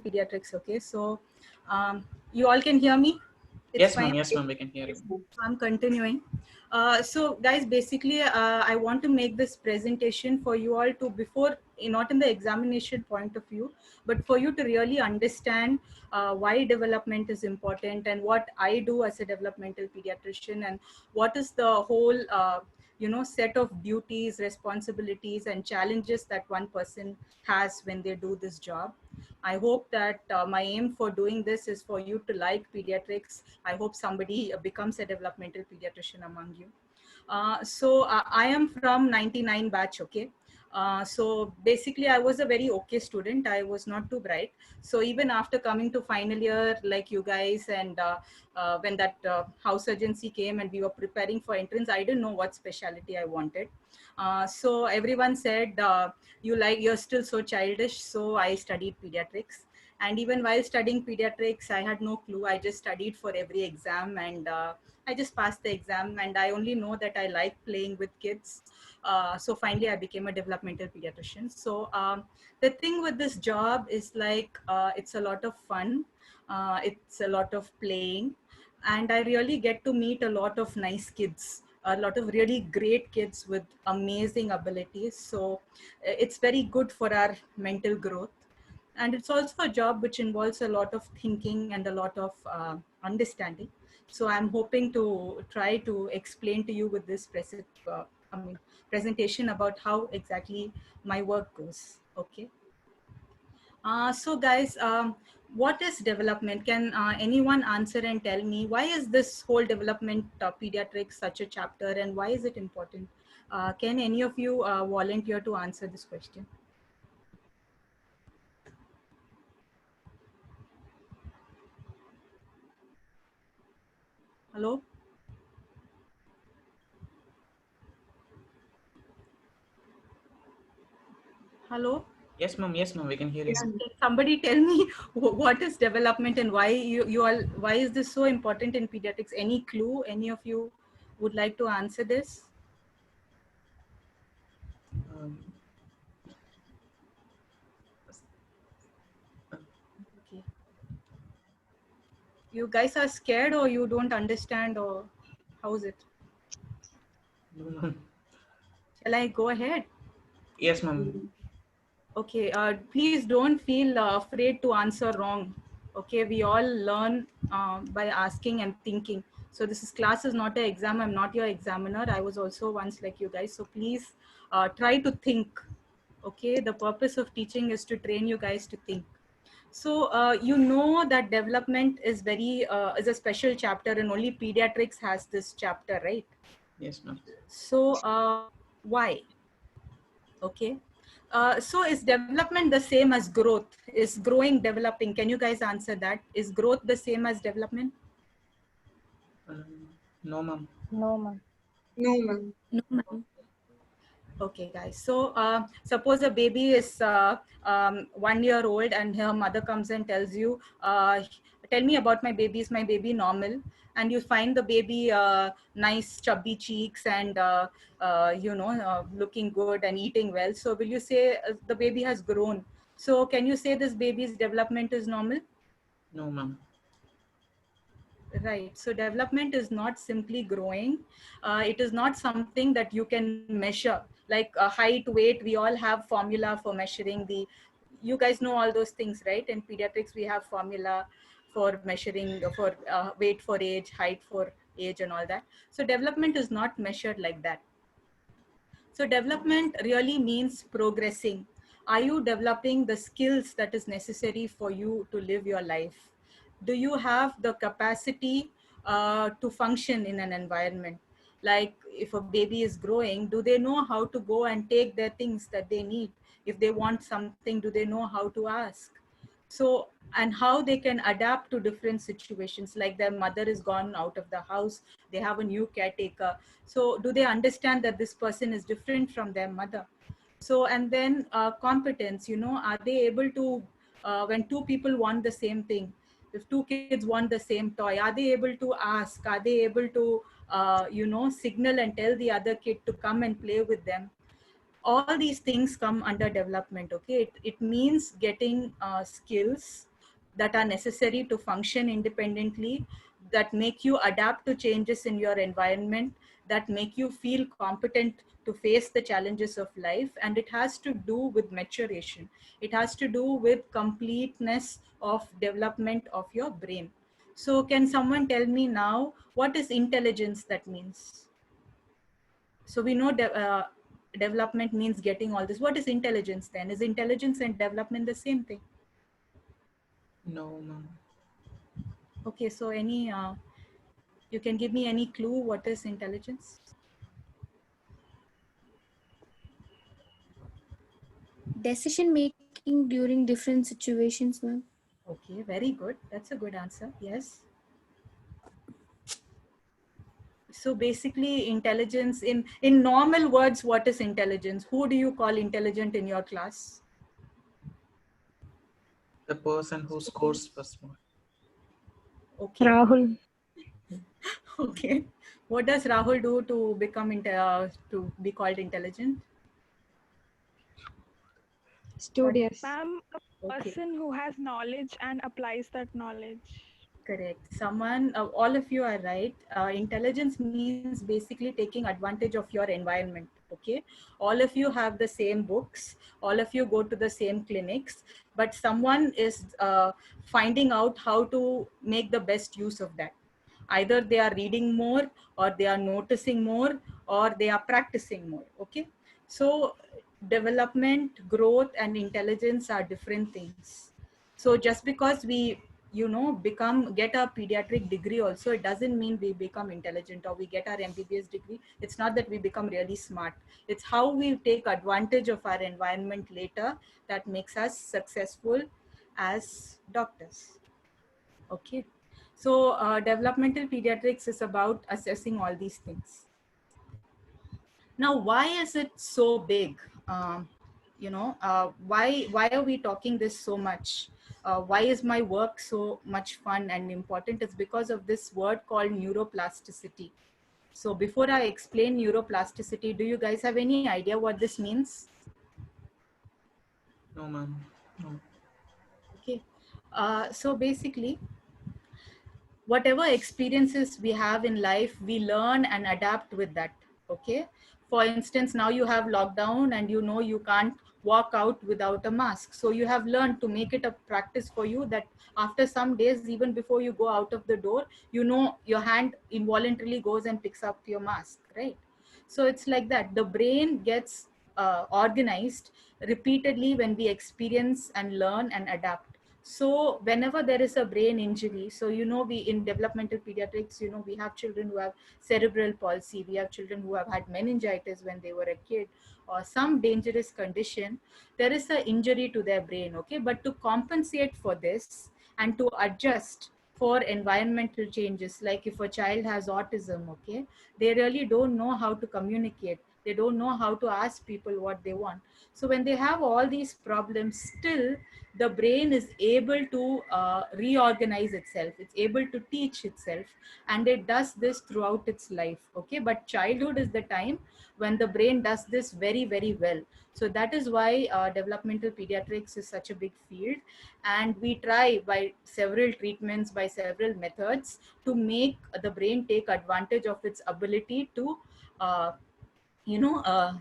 Pediatrics. Okay, so you all can hear me? It's Yes, fine. ma'am. Yes, ma'am. We can hear you. I'm continuing. So guys, basically, I want to make this presentation for you all to before, not in the examination point of view, but for you to really understand why development is important and what I do as a developmental pediatrician and what is the whole, set of duties, responsibilities, and challenges that one person has when they do this job. I hope that my aim for doing this is for you to like pediatrics. I hope somebody becomes a developmental pediatrician among you. I am from 99 batch, okay? So basically I was a very okay student. I was not too bright. So even after coming to final year, like you guys, and when that house urgency came and we were preparing for entrance, I didn't know what specialty I wanted. So everyone said, you're still so childish. So I studied pediatrics. And even while studying pediatrics, I had no clue. I just studied for every exam, and I just passed the exam, and I only know that I like playing with kids. So finally, I became a developmental pediatrician. So the thing with this job is like it's a lot of fun. It's a lot of playing, and I really get to meet a lot of nice kids, a lot of really great kids with amazing abilities. So it's very good for our mental growth. And it's also a job which involves a lot of thinking and a lot of understanding. So I'm hoping to try to explain to you with this presentation about how exactly my work goes. Okay. So guys, what is development? Can anyone answer and tell me why is this whole development pediatrics such a chapter, and why is it important? Can any of you volunteer to answer this question? Hello? Hello? Yes, ma'am. Yes, ma'am. We can hear you. Can somebody tell me what is development and why you all, why is this so important in pediatrics? Any clue? Any of you would like to answer this? Um, Okay. You guys are scared or you don't understand, or how is it? no, ma'am. Shall I go ahead? Yes, ma'am. Okay, please don't feel afraid to answer wrong. Okay, we all learn by asking and thinking. So this is class is not an exam. I'm not your examiner. I was also once like you guys. So please try to think. Okay, the purpose of teaching is to train you guys to think. So you know that development is is a special chapter, and only pediatrics has this chapter, right? Yes, ma'am. So why? Okay. So is development the same as growth? Is growing developing? Can you guys answer that? Is growth the same as development? No, ma'am. No, ma'am. No, ma'am. No, ma'am. Okay, guys. So suppose a baby is 1 year old and her mother comes and tells you, tell me about my baby. Is my baby normal? And you find the baby nice chubby cheeks and looking good and eating well. So will you say the baby has grown? So can you say this baby's development is normal? No, ma'am. Right. So development is not simply growing. It is not something that you can measure like height, weight. We all have formula for measuring the, you guys know all those things, right? In pediatrics, we have formula for measuring for weight for age, height for age and all that. So development is not measured like that. So development really means progressing. Are you developing the skills that is necessary for you to live your life? Do you have the capacity to function in an environment? Like if a baby is growing, do they know how to go and take their things that they need? If they want something, do they know how to ask? So, and how they can adapt to different situations, like their mother is gone out of the house, they have a new caretaker. So do they understand that this person is different from their mother? So, and then competence, are they able to, when two people want the same thing, if two kids want the same toy, are they able to ask? Are they able to signal and tell the other kid to come and play with them? All these things come under development. Okay, it means getting skills, that are necessary to function independently, that make you adapt to changes in your environment, that make you feel competent to face the challenges of life. And it has to do with maturation. It has to do with completeness of development of your brain. So can someone tell me now, what is intelligence that means? So we know development means getting all this. What is intelligence then? Is intelligence and development the same thing? No, ma'am. Okay, so any, you can give me any clue what is intelligence? Decision making during different situations, ma'am. Okay, very good. That's a good answer. Yes. So basically intelligence, in normal words, what is intelligence? Who do you call intelligent in your class? The person who scores first mark. Okay. Rahul. Okay. What does Rahul do to become to be called intelligent? Studious. Ma'am, a Okay. person who has knowledge and applies that knowledge. Correct. Someone, all of you are right. Intelligence means basically taking advantage of your environment. Okay. All of you have the same books. All of you go to the same clinics, but someone is finding out how to make the best use of that. Either they are reading more, or they are noticing more, or they are practicing more. Okay. So development, growth, and intelligence are different things. So just because we get a pediatric degree also, it doesn't mean we become intelligent, or we get our MBBS degree, it's not that we become really smart. It's how we take advantage of our environment later that makes us successful as doctors. Okay. So developmental pediatrics is about assessing all these things. Now, why is it so big? Why are we talking this so much? Why is my work so much fun and important? It's because of this word called neuroplasticity. So before I explain neuroplasticity, do you guys have any idea what this means? No, ma'am. No. Okay. So basically, whatever experiences we have in life, we learn and adapt with that. Okay. For instance, now you have lockdown and you can't walk out without a mask. So you have learned to make it a practice for you that after some days, even before you go out of the door, your hand involuntarily goes and picks up your mask, right? So it's like that. The brain gets organized repeatedly when we experience and learn and adapt. So whenever there is a brain injury, so we in developmental pediatrics, we have children who have cerebral palsy, we have children who have had meningitis when they were a kid, or some dangerous condition, there is an injury to their brain. Okay, but to compensate for this and to adjust for environmental changes, like if a child has autism, okay, they really don't know how to communicate, they don't know how to ask people what they want. So when they have all these problems, still the brain is able to reorganize itself, it's able to teach itself, and it does this throughout its life. Okay, but childhood is the time when the brain does this very, very well. So that is why developmental pediatrics is such a big field, and we try by several treatments, by several methods, to make the brain take advantage of its ability to uh,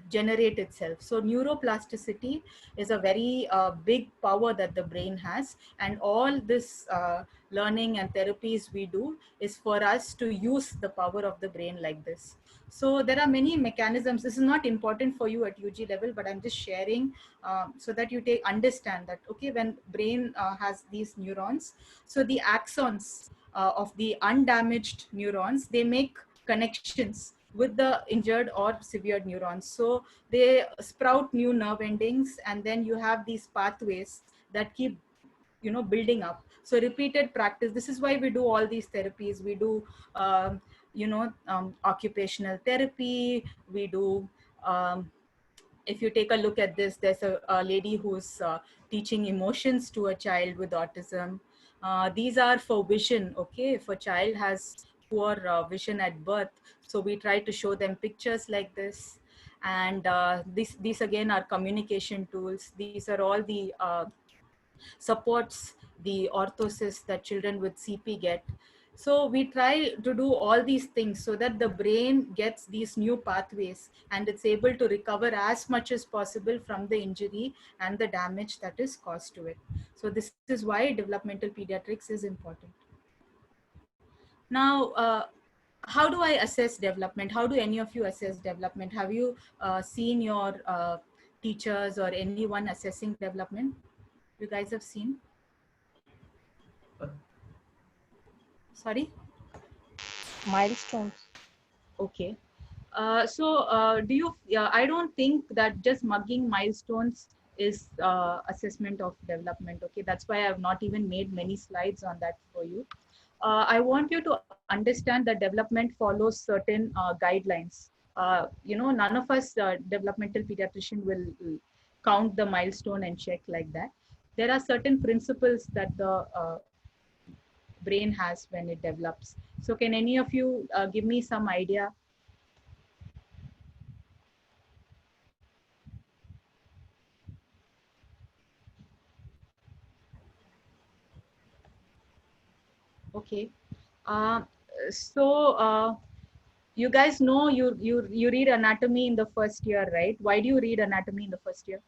generate itself. So neuroplasticity is a very big power that the brain has, and all this learning and therapies we do is for us to use the power of the brain like this. So there are many mechanisms. This is not important for you at UG level, but I'm just sharing so that you understand that, okay, when brain has these neurons, so the axons of the undamaged neurons, they make connections with the injured or severed neurons. So they sprout new nerve endings, and then you have these pathways that keep building up. So repeated practice, this is why we do all these therapies. We do occupational therapy, we do if you take a look at this, there's a lady who's teaching emotions to a child with autism. These are for vision. Okay, if a child has poor vision at birth, so we try to show them pictures like this. And these again are communication tools. These are all the supports the orthosis that children with CP get. So we try to do all these things so that the brain gets these new pathways and it's able to recover as much as possible from the injury and the damage that is caused to it. So this is why developmental pediatrics is important. Now, how do I assess development? How do any of you assess development? Have you seen your teachers or anyone assessing development? You guys have seen? Uh, Sorry? Milestones. Okay. Do you, I don't think that just mugging milestones is assessment of development. Okay. That's why I've not even made many slides on that for you. I want you to understand that development follows certain guidelines. None of us developmental pediatrician will count the milestone and check like that. There are certain principles that the brain has when it develops. So can any of you give me some idea? Okay. Uh, so you guys know you read anatomy in the first year, right? Why do you read anatomy in the first year?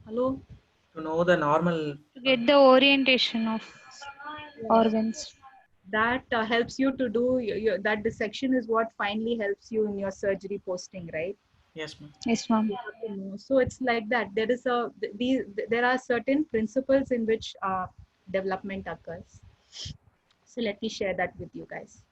Hello? to know the normal. To get the orientation of organs. That helps you to do that dissection is what finally helps you in your surgery posting, right? Yes, ma'am. Yes, ma'am. So it's like that. There are certain principles in which development occurs. So let me share that with you guys.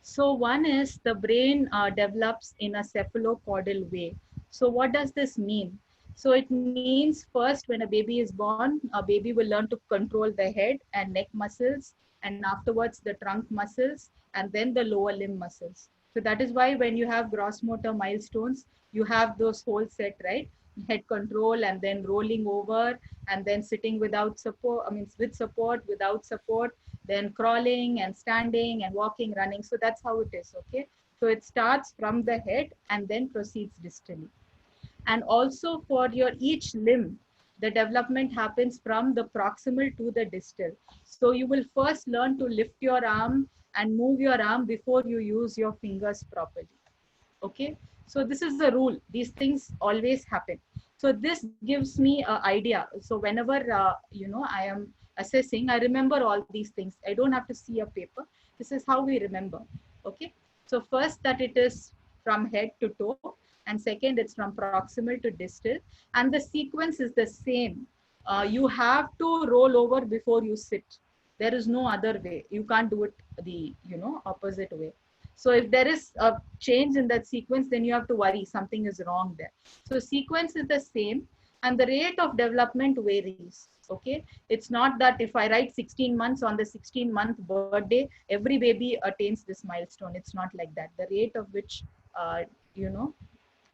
So one is the brain develops in a cephalocaudal way. So what does this mean? So it means first when a baby is born, a baby will learn to control the head and neck muscles, and afterwards the trunk muscles, and then the lower limb muscles. So that is why when you have gross motor milestones, you have those whole set, right? Head control and then rolling over and then sitting without support, I mean with support, without support, then crawling and standing and walking, running. So that's how it is, okay? So it starts from the head and then proceeds distally. And also for your each limb, the development happens from the proximal to the distal. So you will first learn to lift your arm and move your arm before you use your fingers properly. Okay, so this is the rule. These things always happen. So this gives me an idea. So whenever I am assessing, I remember all these things. I don't have to see a paper. This is how we remember. Okay, so first that it is from head to toe, and second it's from proximal to distal, and the sequence is the same. You have to roll over before you sit. There is no other way. You can't do it the opposite way. So if there is a change in that sequence, then you have to worry something is wrong there. So sequence is the same and the rate of development varies. Okay, it's not that if I write 16 months on the 16-month birthday, every baby attains this milestone. It's not like that. The rate of which, you know,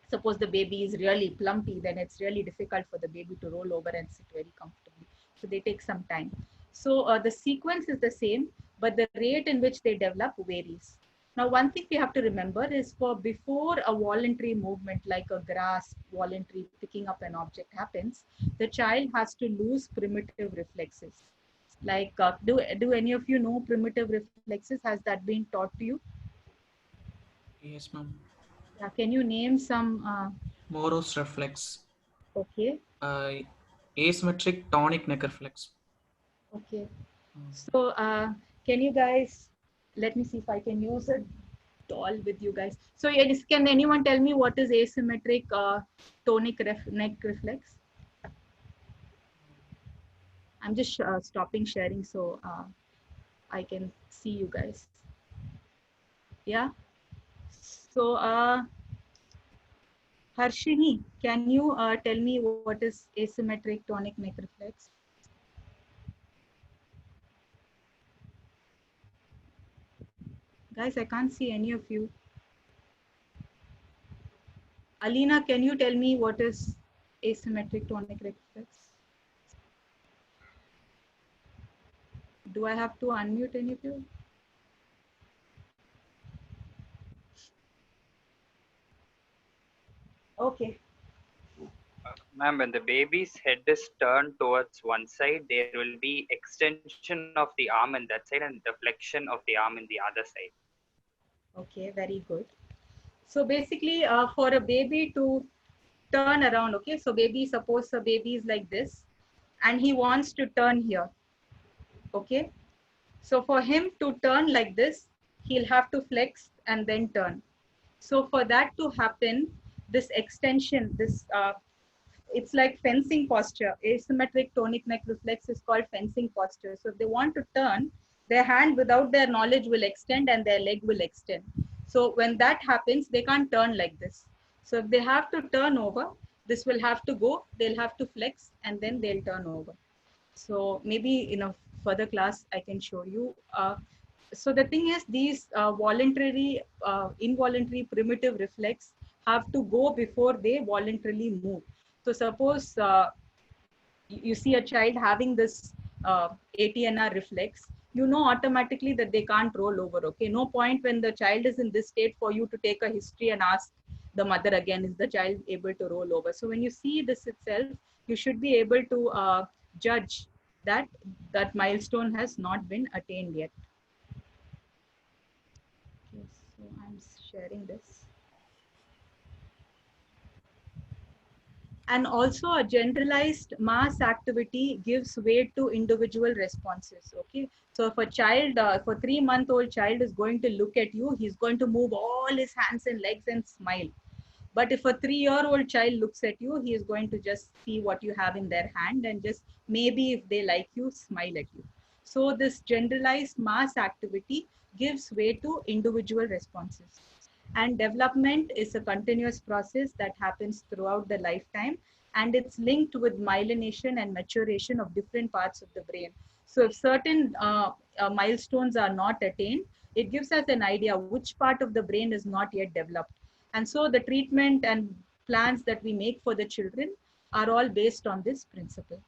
suppose the baby is really plumpy, then it's really difficult for the baby to roll over and sit very comfortably. So they take some time. So the sequence is the same, but the rate in which they develop varies. Now, one thing we have to remember is for before a voluntary movement like a grasp, voluntary picking up an object happens, the child has to lose primitive reflexes. Like, do any of you know primitive reflexes? Has that been taught to you? Yes, ma'am. Yeah, can you name some? Morose reflex. Okay. Asymmetric tonic neck reflex. Okay. So can you guys, let me see if I can use a doll with you guys. So can anyone tell me what is asymmetric tonic neck reflex? I'm just stopping sharing so I can see you guys. Yeah. So Harshini, can you tell me what is asymmetric tonic neck reflex? Guys, I can't see any of you. Alina, can you tell me what is asymmetric tonic reflex? Do I have to unmute any of you? Okay. Ma'am, when the baby's head is turned towards one side, there will be extension of the arm in that side and the flexion of the arm in the other side. Okay, very good. So basically, for a baby to turn around, okay, so baby, suppose a baby is like this and he wants to turn here, okay. So for him to turn like this, he'll have to flex and then turn. So for that to happen, this extension, it's like fencing posture. Asymmetric tonic neck reflex is called fencing posture. So if they want to turn, their hand without their knowledge will extend and their leg will extend. So when that happens, they can't turn like this. So if they have to turn over, this will have to go, they'll have to flex and then they'll turn over. So maybe in a further class, I can show you. So the thing is, these involuntary primitive reflex have to go before they voluntarily move. So suppose you see a child having this ATNR reflex, you know automatically that they can't roll over. Okay, no point when the child is in this state for you to take a history and ask the mother again, is the child able to roll over? So when you see this itself, you should be able to judge that that milestone has not been attained yet. Okay, so I'm sharing this. And also a generalized mass activity gives way to individual responses. Okay, so if a child, if a 3-month-old child is going to look at you, he's going to move all his hands and legs and smile. But if a 3-year-old child looks at you, he is going to just see what you have in their hand and just maybe if they like you, smile at you. So this generalized mass activity gives way to individual responses. And development is a continuous process that happens throughout the lifetime, and it's linked with myelination and maturation of different parts of the brain. So if certain milestones are not attained, it gives us an idea which part of the brain is not yet developed. And so the treatment and plans that we make for the children are all based on this principle.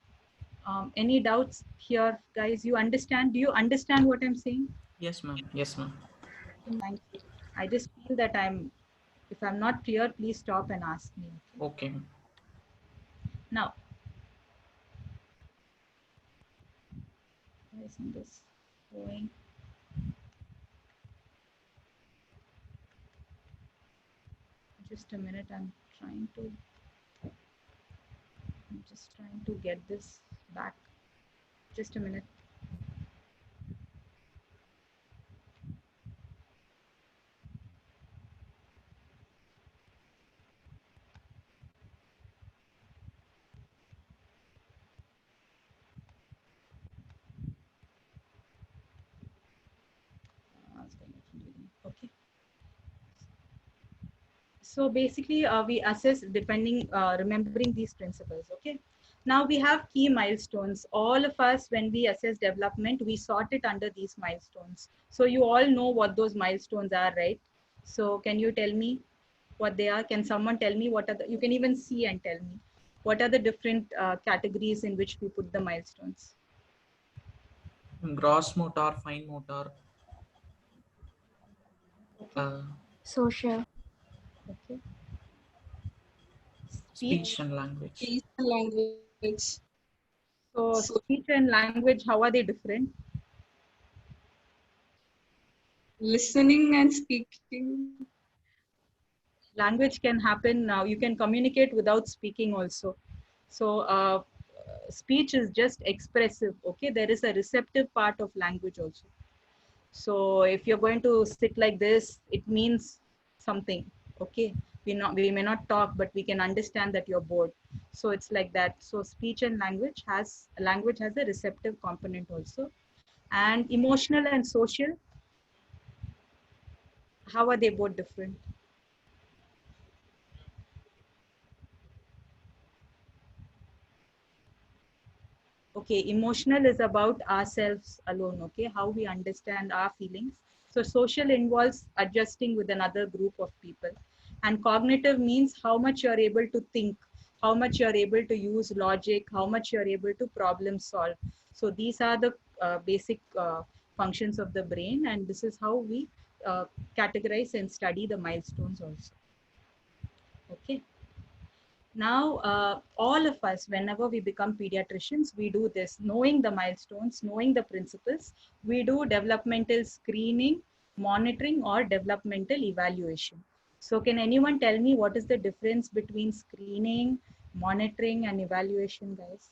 Any doubts here, guys? You understand? Do you understand what I'm saying? Yes, ma'am. Yes, ma'am. Thank you. I just feel that if I'm not clear, please stop and ask me. Okay, ma'am. Now, why isn't this going? Just a minute. I'm just trying to get this back. Just a minute. Okay. So basically, we assess depending, remembering these principles. Okay. Now we have key milestones. All of us, when we assess development, we sort it under these milestones. So you all know what those milestones are, right? So can you tell me what they are? Can someone tell me what are the, you can even see and tell me, what are the different categories in which we put the milestones? Gross motor, fine motor, uh, Social. Okay. speech Speech. and language. Speech and language. So speech and language, how are they different? Listening and speaking. Language can happen now. You can communicate without speaking also. So speech is just expressive. Okay, there is a receptive part of language also. So if you're going to sit like this, it means something. Okay, we may not talk, but we can understand that you're bored. So it's like that. So speech and language has a receptive component also. And emotional and social, how are they both different? Okay, emotional is about ourselves alone. Okay, how we understand our feelings. So social involves adjusting with another group of people. And cognitive means how much you're able to think, how much you're able to use logic, how much you're able to problem solve. So these are the basic functions of the brain, and this is how we uh, categorize and study the milestones also. Okay. Now, all of us, whenever we become pediatricians, we do this, knowing the milestones, knowing the principles. We do developmental screening, monitoring, or developmental evaluation. So can anyone tell me what is the difference between screening, monitoring, and evaluation, guys?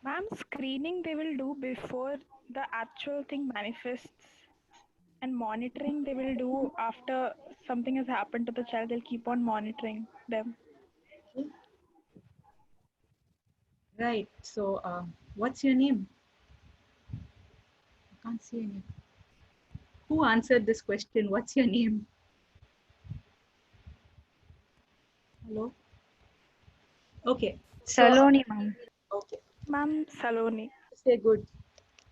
Ma'am, screening they will do before the actual thing manifests, and monitoring they will do after something has happened to the child. They'll keep on monitoring them. Okay. Right. So, what's your name? I can't see your name. Who answered this question? What's your name? Hello. Okay. So, Saloni, ma'am. okay. Ma'am, Saloni. Say good.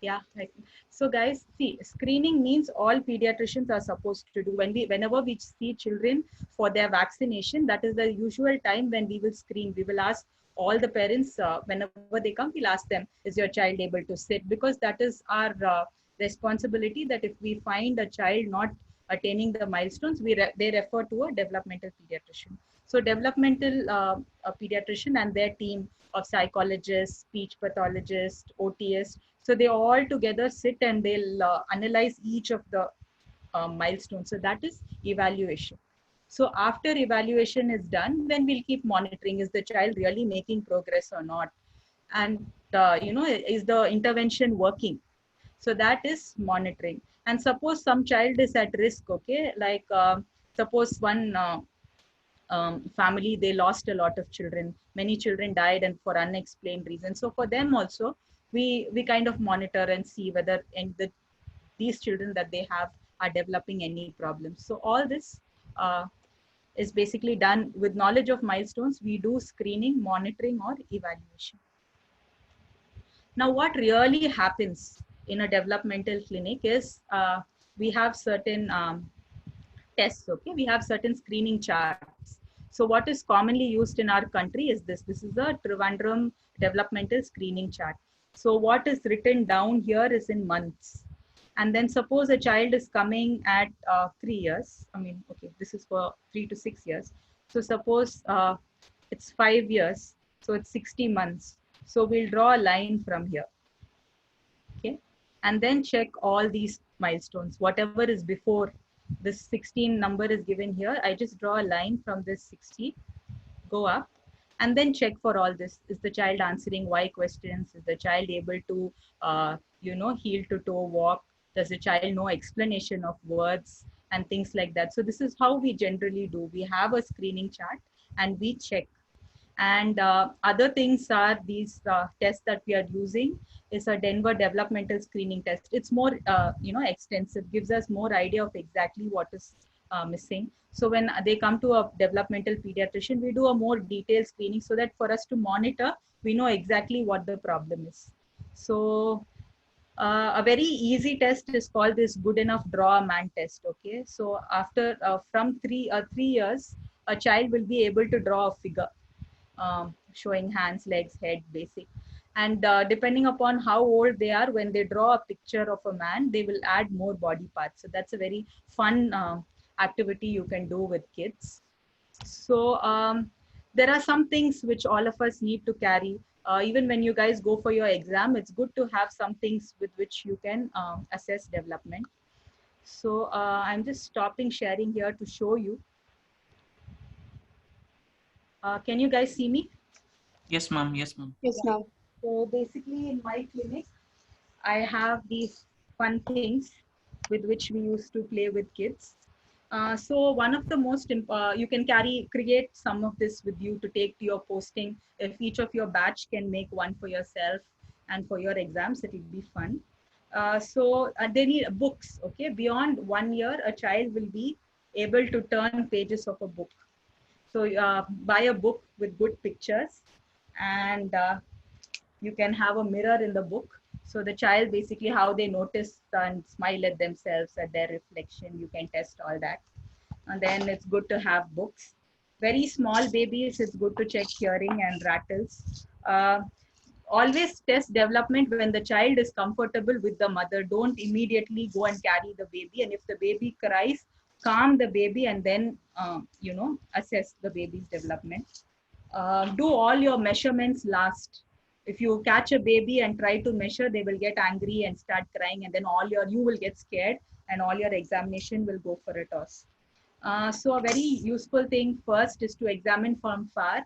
Yeah, right. So guys, see, screening means all pediatricians are supposed to do. Whenever we see children for their vaccination, that is the usual time when we will screen. We will ask all the parents, whenever they come, we'll ask them, is your child able to sit? Because that is our responsibility, that if we find a child not attaining the milestones, they refer to a developmental pediatrician. So developmental a pediatrician and their team of psychologists, speech pathologists, OTS, so they all together sit and they'll analyze each of the milestones. So that is evaluation. So after evaluation is done, then we'll keep monitoring, is the child really making progress or not? And is the intervention working? So that is monitoring. And suppose some child is at risk, okay, like suppose one family, they lost a lot of children, many children died and for unexplained reasons. So for them also, we kind of monitor and see whether these children that they have are developing any problems. So all this is basically done with knowledge of milestones. We do screening, monitoring, or evaluation. Now, what really happens in a developmental clinic is we have certain tests, okay? We have certain screening charts. So what is commonly used in our country is this. This is the Trivandrum developmental screening chart. So what is written down here is in months. And then suppose a child is coming at 3 years. I mean, okay, this is for 3 to 6 years. So suppose it's 5 years. So it's 60 months. So we'll draw a line from here. Okay. And then check all these milestones, whatever is before this 16 number is given here. I just draw a line from this 60, go up, and then check for all this. Is the child answering why questions? Is the child able to, heel to toe walk? Does the child know explanation of words and things like that? So this is how we generally do. We have a screening chart and we check. And other things are these tests that we are using is a Denver developmental screening test. It's more, extensive, gives us more idea of exactly what is missing. So when they come to a developmental pediatrician, we do a more detailed screening so that for us to monitor, we know exactly what the problem is. So a very easy test is called this good enough draw a man test. Okay, so after from 3 years, a child will be able to draw a figure. Showing hands, legs, head, basic. And depending upon how old they are, when they draw a picture of a man, they will add more body parts. So that's a very fun activity you can do with kids. So there are some things which all of us need to carry. Even when you guys go for your exam, it's good to have some things with which you can assess development. So I'm just stopping sharing here to show you. Can you guys see me? Yes, ma'am. Yes, ma'am. Yes, ma'am. So basically in my clinic, I have these fun things with which we used to play with kids. So one of the most, you can create some of this with you to take to your posting. If each of your batch can make one for yourself and for your exams, it will be fun. So they need books, okay? Beyond 1 year, a child will be able to turn pages of a book. So buy a book with good pictures, and you can have a mirror in the book. So the child basically how they notice and smile at themselves, at their reflection, you can test all that. And then it's good to have books. Very small babies, it's good to check hearing and rattles. Always test development when the child is comfortable with the mother. Don't immediately go and carry the baby. And if the baby cries, calm the baby and then, assess the baby's development. Do all your measurements last. If you catch a baby and try to measure, they will get angry and start crying, and then you will get scared, and all your examination will go for a toss. So a very useful thing first is to examine from far.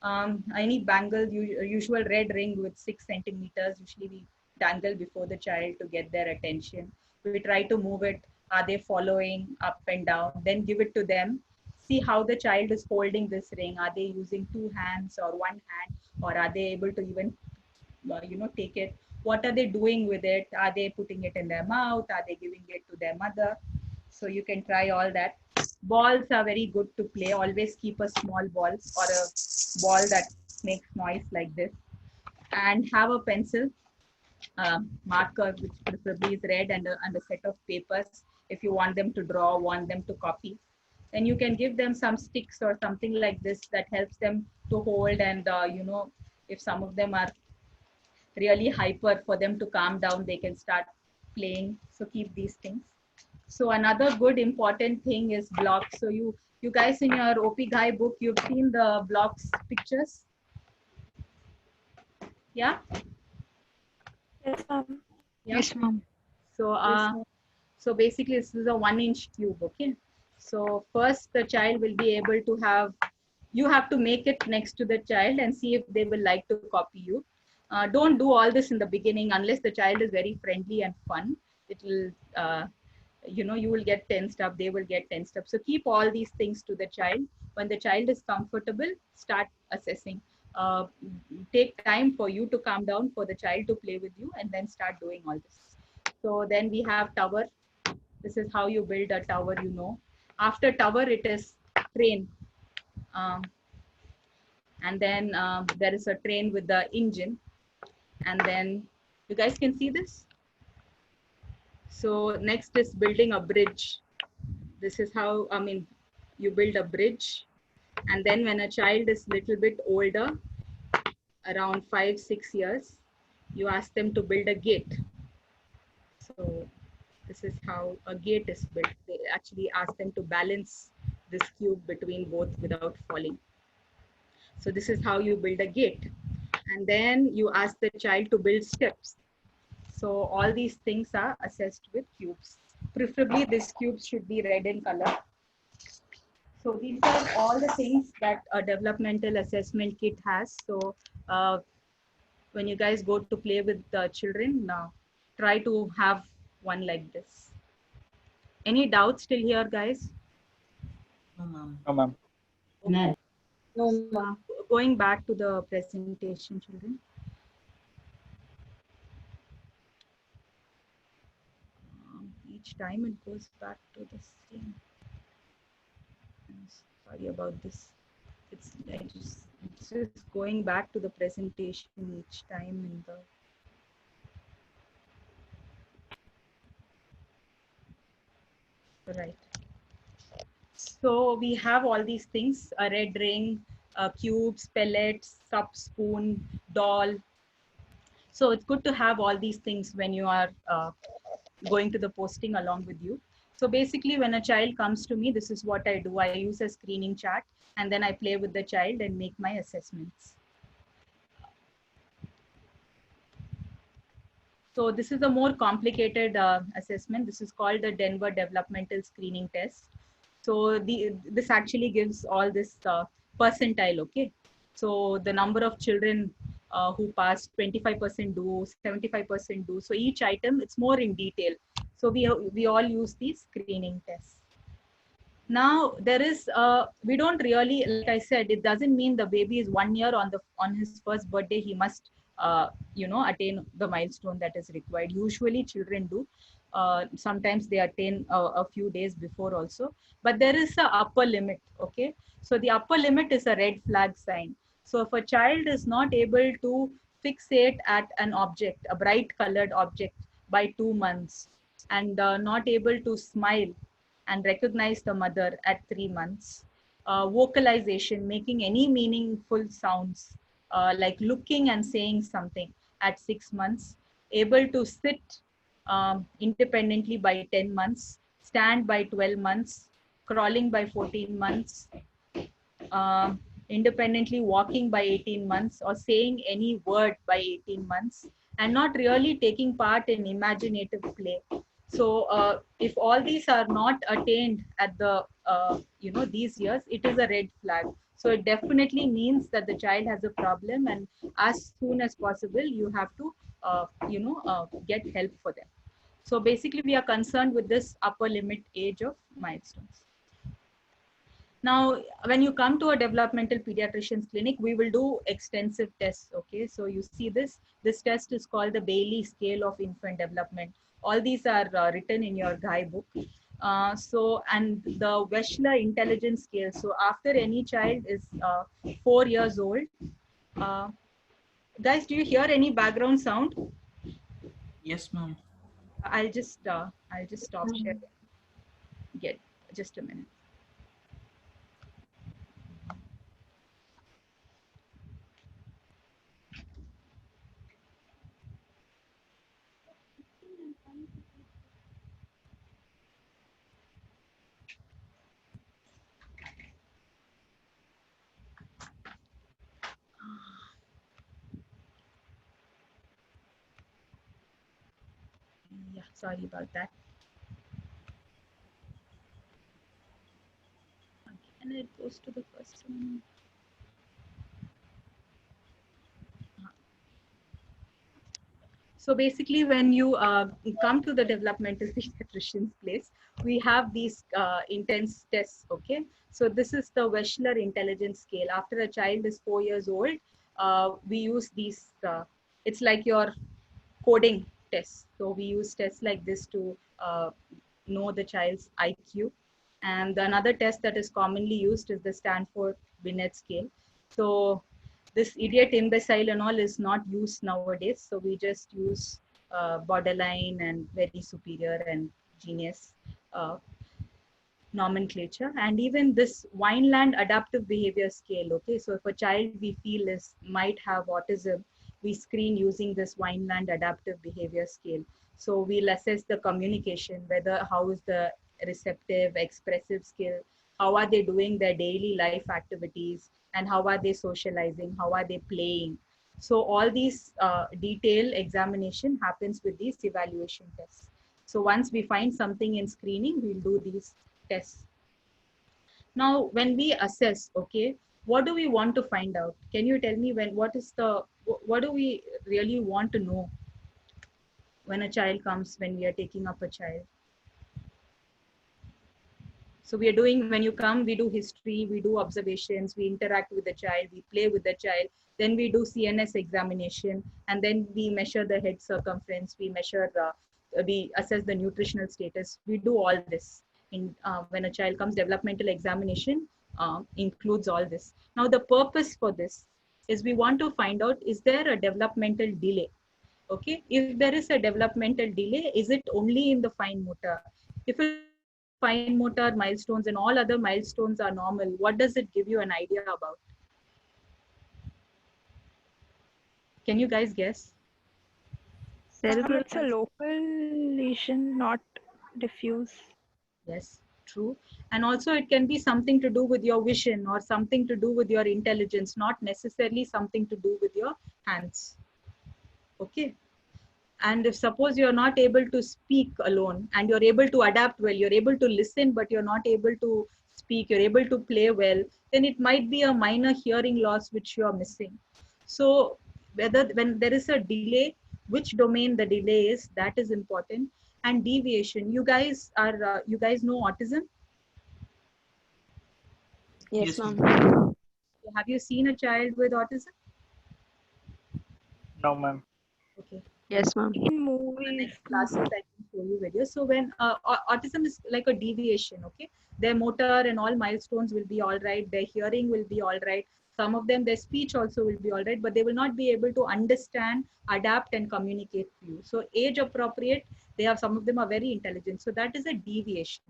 I need bangle, usual red ring with 6 centimeters. Usually we dangle before the child to get their attention. We try to move it. Are they following up and down? Then give it to them. See how the child is holding this ring. Are they using 2 hands or 1 hand, or are they able to even, take it? What are they doing with it? Are they putting it in their mouth? Are they giving it to their mother? So you can try all that. Balls are very good to play. Always keep a small ball or a ball that makes noise like this, and have a pencil, marker, which preferably is red, and a set of papers if you want them to draw, want them to copy. Then you can give them some sticks or something like this that helps them to hold, and if some of them are really hyper, for them to calm down, they can start playing. So keep these things. So another good important thing is blocks. So you guys in your OP Ghai book, you've seen the blocks pictures. Yeah. Yes, ma'am. Yeah? Yes, ma'am. So so basically this is a 1-inch cube. Okay. So first the child will be able to have. You have to make it next to the child and see if they will like to copy you. Don't do all this in the beginning unless the child is very friendly and fun. It will, you will get tensed up, they will get tensed up. So keep all these things to the child. When the child is comfortable, start assessing. Take time for you to calm down, for the child to play with you, and then start doing all this. So then we have tower. This is how you build a tower, After tower, it is train. And then there is a train with the engine, and then you guys can see this. So next is building a bridge. This is how, you build a bridge. And then when a child is little bit older, around 5-6 years, you ask them to build a gate. So this is how a gate is built. They actually ask them to balance this cube between both without falling. So this is how you build a gate. And then you ask the child to build steps. So all these things are assessed with cubes. Preferably this cube should be red in color. So these are all the things that a developmental assessment kit has. So when you guys go to play with the children, try to have one like this. Any doubts till here, guys? No, ma'am. No, ma'am. Okay. No, ma'am. Going back to the presentation, children. Each time it goes back to the same. I'm sorry about this. It's just going back to the presentation each time in the. Right. So we have all these things: a red ring, cubes, pellets, cup, spoon, doll. So it's good to have all these things when you are going to the posting along with you. So basically when a child comes to me, this is what I do. I use a screening chart, and then I play with the child and make my assessments. So this is a more complicated assessment. This is called the Denver Developmental Screening Test. So this actually gives all this percentile, okay? So the number of children who pass, 25% do, 75% do. So each item, it's more in detail. So we all use these screening tests. Now there is, we don't really, like I said, it doesn't mean the baby is 1 year on his first birthday, he must, attain the milestone that is required. Usually children do. Sometimes they attain a few days before also, but there is a upper limit. Okay, so the upper limit is a red flag sign. So if a child is not able to fixate at an object, a bright colored object, by 2 months, and not able to smile and recognize the mother at 3 months, vocalization, making any meaningful sounds, like looking and saying something at 6 months, able to sit independently by 10 months, stand by 12 months, crawling by 14 months, uh, independently walking by 18 months, or saying any word by 18 months, and not really taking part in imaginative play. So if all these are not attained at the these years, it is a red flag. So it definitely means that the child has a problem, and as soon as possible you have to get help for them. So basically we are concerned with this upper limit age of milestones. Now, when you come to a developmental pediatrician's clinic, we will do extensive tests. Okay, so you see this. This test is called the Bailey Scale of Infant Development. All these are written in your guidebook. And the Wechsler Intelligence Scale. So after any child is 4 years old, uh, guys, do you hear any background sound? Yes, ma'am. I'll just stop sharing. Get just a minute. Yeah, sorry about that. And it goes to the first one. So basically, when you come to the developmental pediatrician's place, we have these intense tests. Okay, so this is the Wechsler Intelligence Scale. After a child is 4 years old, we use these. It's like your coding tests. So we use tests like this to know the child's IQ. And another test that is commonly used is the Stanford Binet scale. So this idiot, imbecile, and all is not used nowadays. So we just use borderline and very superior and genius nomenclature. And even this Wineland adaptive behavior scale. Okay, so if a child we feel might have autism, we screen using this Wineland adaptive behavior scale. So we'll assess the communication, whether how is the receptive, expressive skill, how are they doing their daily life activities, and how are they socializing, how are they playing. So all these detailed examination happens with these evaluation tests. So once we find something in screening, we'll do these tests. Now, when we assess, okay, what do we want to find out? Can you tell me what do we really want to know when a child comes, when we are taking up a child? So we are doing, when you come, we do history, we do observations, we interact with the child, we play with the child, then we do CNS examination, and then we measure the head circumference, we assess the nutritional status. We do all this when a child comes. Developmental examination includes all this. Now the purpose for this is we want to find out, is there a developmental delay? Okay, if there is a developmental delay, is it only in the fine motor? If fine motor milestones and all other milestones are normal, what does it give you an idea about? Can you guys guess? Cerebral. It's a local lesion, not diffuse. Yes, true. And also it can be something to do with your vision or something to do with your intelligence, not necessarily something to do with your hands. Okay. And if suppose you're not able to speak alone and you're able to adapt well, you're able to listen, but you're not able to speak, you're able to play well, then it might be a minor hearing loss which you're missing. So when there is a delay, which domain the delay is, that is important. And deviation, you guys know autism? Yes, Yes, ma'am. Have you seen a child with autism? No, ma'am. Okay. Yes, ma'am. In The movies, next classes I can show you videos. So when autism is like a deviation, okay, their motor and all milestones will be all right, their hearing will be all right, some of them their speech also will be all right, but they will not be able to understand, adapt, and communicate to you. So age appropriate, some of them are very intelligent, so that is a deviation.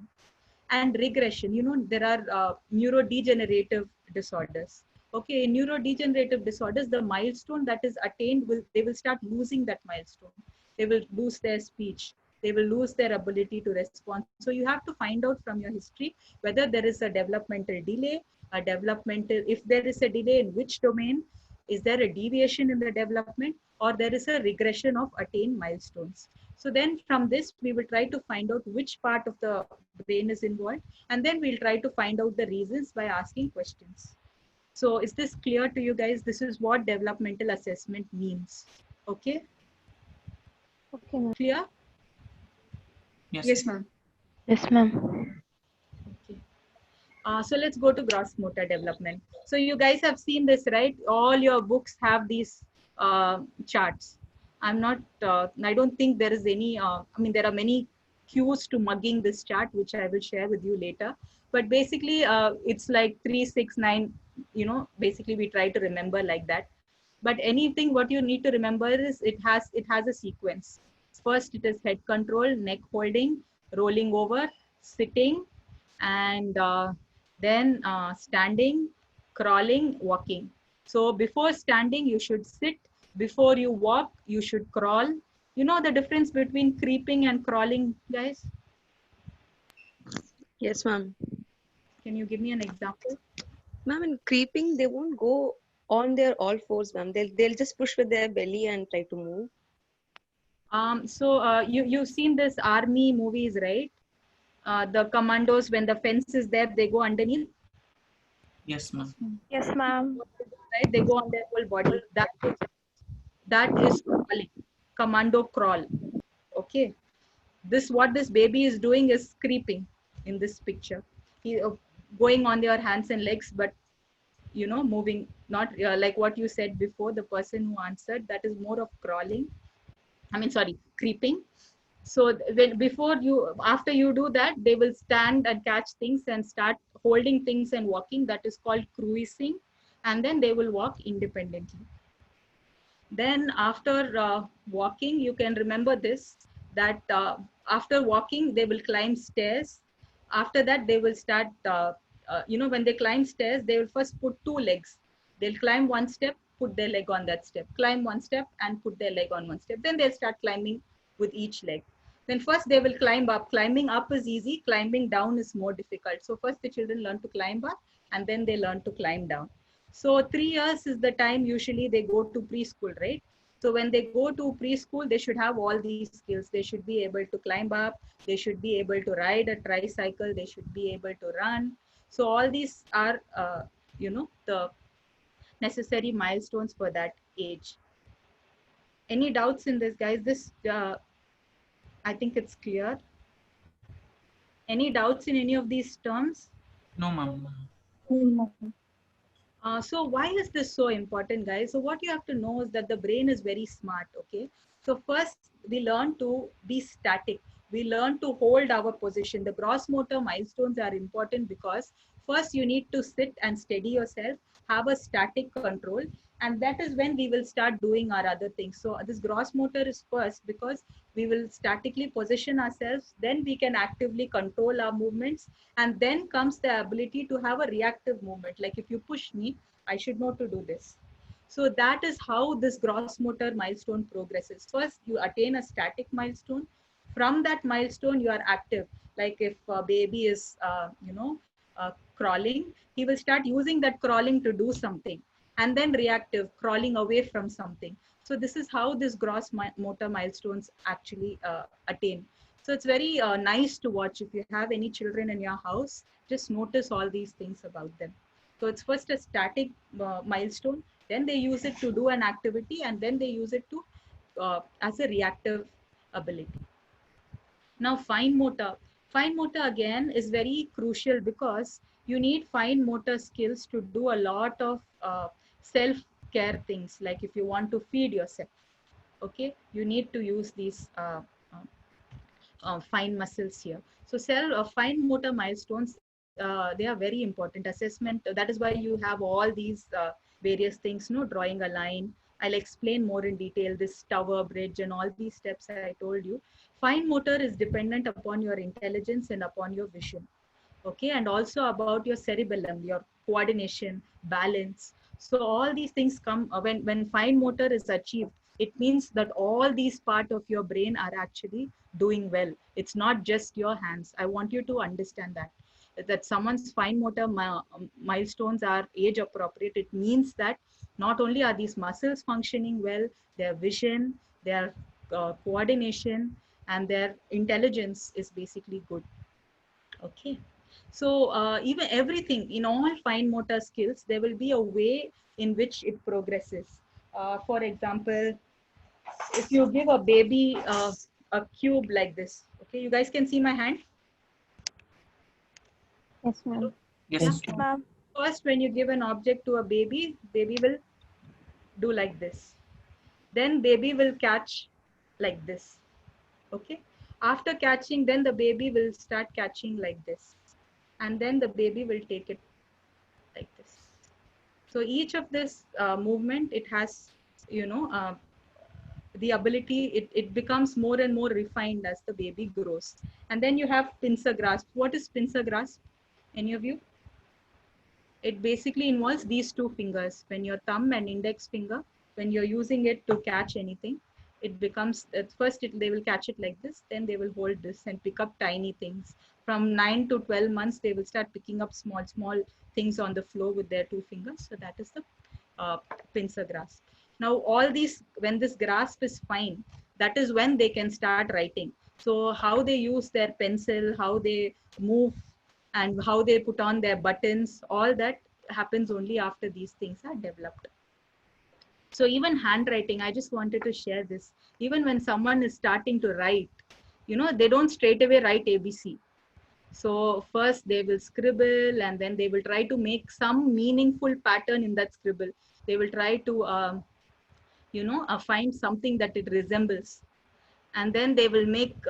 And regression, there are neurodegenerative disorders. Okay, in neurodegenerative disorders, the milestone that is attained they will start losing that milestone. They will lose their speech, they will lose their ability to respond. So you have to find out from your history whether there is a developmental delay, a developmental, if there is a delay in which domain, is there a deviation in the development, or there is a regression of attained milestones. So then from this, we will try to find out which part of the brain is involved, and then we'll try to find out the reasons by asking questions. So is this clear to you guys? This is what developmental assessment means. Okay, Okay, ma'am. clear? Yes. Yes, ma'am. Yes, ma'am. Okay. So let's go to gross motor development. So you guys have seen this, right? All your books have these charts. I don't think there is any, there are many cues to mugging this chart, which I will share with you later. But basically, it's like 3, 6, 9, basically we try to remember like that. But anything what you need to remember is it has a sequence. First, it is head control, neck holding, rolling over, sitting, and then standing, crawling, walking. So before standing, you should sit. Before you walk, you should crawl. You know the difference between creeping and crawling, guys? Yes, ma'am. Can you give me an example? Ma'am, in creeping, they won't go on their all fours, ma'am. They'll just push with their belly and try to move. So you've seen this army movies, right? The commandos, when the fence is there, they go underneath, Yes, ma'am. Yes, ma'am. right? They go on their whole body. That is crawling, commando crawl. Okay. What this baby is doing is creeping in this picture. He going on their hands and legs, but moving, not like what you said before, the person who answered, that is more of crawling. Creeping. So after you do that, they will stand and catch things and start holding things and walking. That is called cruising. And then they will walk independently. Then after walking, you can remember this, that after walking, they will climb stairs. After that, they will start, when they climb stairs, they will first put 2 legs. They'll climb 1 step, put their leg on that step, climb 1 step and put their leg on 1 step. Then they'll start climbing with each leg. Then first they will climb up. Climbing up is easy, climbing down is more difficult. So first the children learn to climb up and then they learn to climb down. So 3 years is the time usually they go to preschool, right? So when they go to preschool, they should have all these skills. They should be able to climb up. They should be able to ride a tricycle. They should be able to run. So all these are, the necessary milestones for that age. Any doubts in this, guys? This, I think it's clear. Any doubts in any of these terms? No, ma'am. So why is this so important, guys? So what you have to know is that the brain is very smart, okay? So first, we learn to be static. We learn to hold our position. The gross motor milestones are important because first you need to sit and steady yourself, have a static control, and that is when we will start doing our other things. So this gross motor is first because we will statically position ourselves, then we can actively control our movements, and then comes the ability to have a reactive movement. Like if you push me, I should know to do this. So that is how this gross motor milestone progresses. First, you attain a static milestone. From that milestone, you are active. Like if a baby is, crawling, he will start using that crawling to do something. And then reactive, crawling away from something. So this is how this gross motor milestones actually attain. So it's very nice to watch. If you have any children in your house, just notice all these things about them. So it's first a static milestone, then they use it to do an activity, and then they use it to as a reactive ability. Now fine motor. Fine motor again is very crucial because you need fine motor skills to do a lot of self-care things. Like if you want to feed yourself, okay, you need to use these fine muscles here. So fine motor milestones, they are very important. Assessment, that is why you have all these various things, drawing a line. I'll explain more in detail, this tower, bridge, and all these steps I told you. Fine motor is dependent upon your intelligence and upon your vision. Okay, and also about your cerebellum, your coordination, balance. So all these things come when fine motor is achieved. it means that all these part of your brain are actually doing well. It's not just your hands. I want you to understand that someone's fine motor milestones are age appropriate. It means that not only are these muscles functioning well, their vision, their coordination, and their intelligence is basically good. Okay. So even everything in all fine motor skills, there will be a way in which it progresses. For example, if you give a baby a cube like this, okay, you guys can see my hand. Yes, ma'am. Yes, Yeah. ma'am. Ma'am. First, when you give an object to a baby, baby will do like this. Then baby will catch like this. Okay. After catching, then the baby will start catching like this. And then the baby will take it like this. So each of this movement, it has, the ability, it becomes more and more refined as the baby grows. And then you have pincer grasp. What is pincer grasp? Any of you? It basically involves these two fingers. When your thumb and index finger, when you're using it to catch anything, it becomes, at first they will catch it like this, then they will hold this and pick up tiny things. From 9 to 12 months, they will start picking up small things on the floor with their two fingers. So that is the pincer grasp. Now all these, when this grasp is fine, that is when they can start writing. So how they use their pencil, how they move, and how they put on their buttons, all that happens only after these things are developed. So even handwriting, I just wanted to share this. Even when someone is starting to write, they don't straight away write ABC. So first they will scribble, and then they will try to make some meaningful pattern in that scribble. They will try to, find something that it resembles. And then they will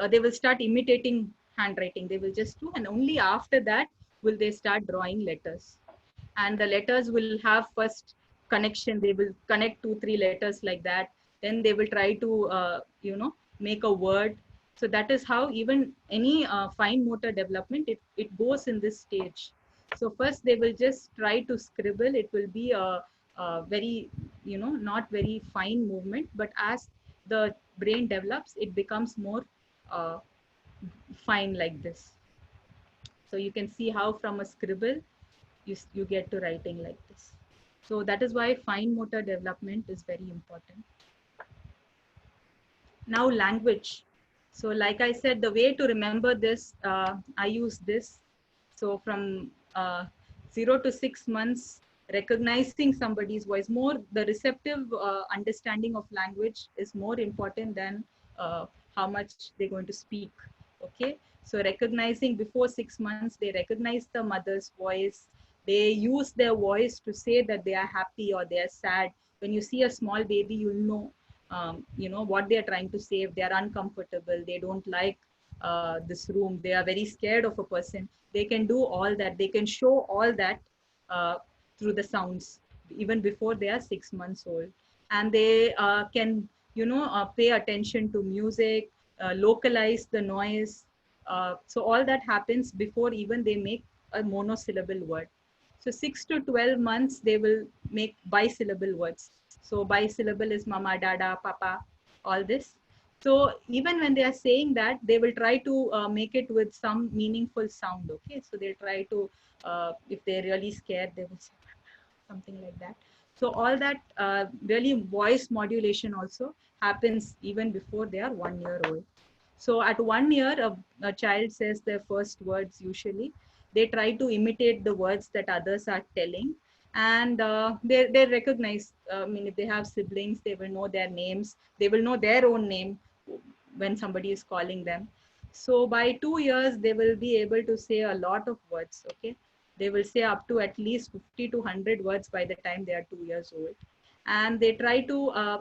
they will start imitating handwriting. They will just do, and only after that will they start drawing letters. And the letters will have first connection. They will connect 2-3 letters like that. Then they will try to, make a word. So that is how even any fine motor development, it goes in this stage. So first they will just try to scribble. It will be a very, not very fine movement, but as the brain develops, it becomes more fine like this. So you can see how from a scribble, you get to writing like this. So that is why fine motor development is very important. Now language. So like I said, the way to remember this, I use this. So from 0 to 6 months, recognizing somebody's voice, more the receptive understanding of language is more important than how much they're going to speak. Okay. So recognizing before 6 months, they recognize the mother's voice. They use their voice to say that they are happy or they are sad. When you see a small baby, you'll know, what they are trying to say. If they are uncomfortable, they don't like this room, they are very scared of a person, they can do all that. They can show all that through the sounds even before they are 6 months old. And they can, pay attention to music, localize the noise. So all that happens before even they make a monosyllable word. So 6 to 12 months, they will make bisyllable words. So bisyllable is mama, dada, papa, all this. So even when they are saying that, they will try to make it with some meaningful sound. Okay, so they'll try to, if they're really scared, they will say something like that. So all that really voice modulation also happens even before they are 1 year old. So at 1 year, a child says their first words usually. They try to imitate the words that others are telling. And they recognize, if they have siblings, they will know their names. They will know their own name when somebody is calling them. So by 2 years, they will be able to say a lot of words, okay? They will say up to at least 50 to 100 words by the time they are 2 years old. And they try to